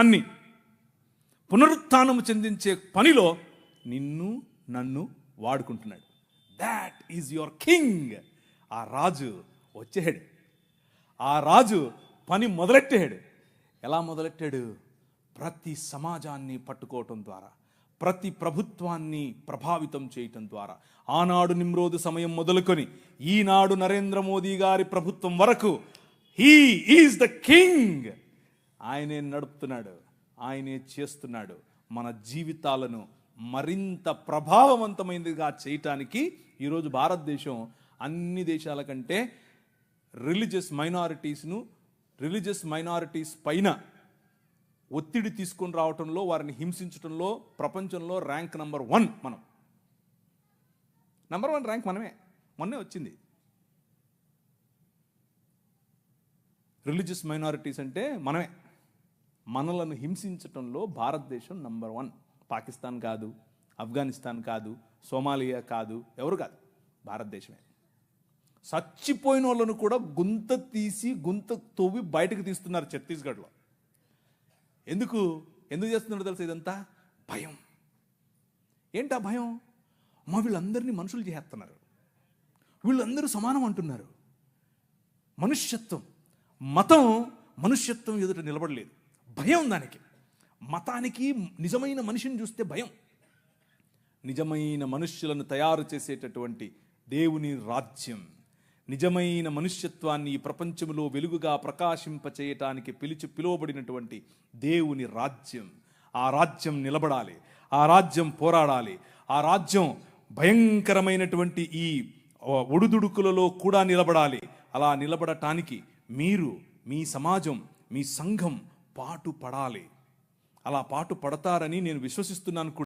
అన్ని పునరుత్థానము చెందించే పనిలో నిన్ను నన్ను వాడుకుంటున్నాడు. That is your king. ఆ రాజు వచ్చాడు, ఆ రాజు పని మొదలెట్టాడు. ఎలా మొదలెట్టాడు? ప్రతి సమాజాన్ని పట్టుకోవటం ద్వారా, ప్రతి ప్రభుత్వాన్ని ప్రభావితం చేయటం ద్వారా. ఆనాడు నిమ్రోదు సమయం మొదలుకొని ఈనాడు నరేంద్ర మోదీ గారి ప్రభుత్వం వరకు హీ ఈజ్ ద కింగ్. ఆయనే నడుపుతున్నాడు, ఆయనే చేస్తున్నాడు. మన జీవితాలను మరింత ప్రభావవంతమైనదిగా చేయటానికి ఈరోజు భారతదేశం అన్ని దేశాల కంటే రిలీజియస్ మైనారిటీస్ పైన ఒత్తిడి తీసుకొని రావటంలో, వారిని హింసించడంలో ప్రపంచంలో ర్యాంక్ నంబర్ 1 మనం. నంబర్ 1 ర్యాంక్ మొన్నే వచ్చింది. రిలీజియస్ మైనారిటీస్ అంటే మనమే. మనలను హింసించటంలో భారతదేశం నంబర్ 1. పాకిస్తాన్ కాదు, ఆఫ్ఘనిస్తాన్ కాదు, సోమాలియా కాదు, ఎవరు కాదు, భారతదేశమే. చచ్చిపోయిన వాళ్ళను కూడా గుంత తవ్వి బయటకు తీస్తున్నారు ఛత్తీస్గఢ్లో. ఎందుకు చేస్తున్నారో తెలుసా? ఇదంతా భయం. ఏంటా భయం? వీళ్ళందరినీ మనుషులు చేస్తున్నారు, వీళ్ళందరూ సమానం అంటున్నారు. మనుష్యత్వం, మతం మనుష్యత్వం ఎదుట నిలబడలేదు. భయం దానికి. మతానికి నిజమైన మనిషిని చూస్తే భయం. నిజమైన మనుష్యులను తయారు చేసేటటువంటి దేవుని రాజ్యం, నిజమైన మనుష్యత్వాన్ని ఈ ప్రపంచంలో వెలుగుగా ప్రకాశింపచేయటానికి పిలువబడినటువంటి దేవుని రాజ్యం. ఆ రాజ్యం నిలబడాలి, ఆ రాజ్యం పోరాడాలి, ఆ రాజ్యం భయంకరమైనటువంటి ఈ ఒడుదుడుకులలో కూడా నిలబడాలి. అలా నిలబడటానికి మీరు, మీ సమాజం, మీ సంఘం పాటు పడాలి. అలా పాటు పడతారని నేను విశ్వసిస్తున్నాను.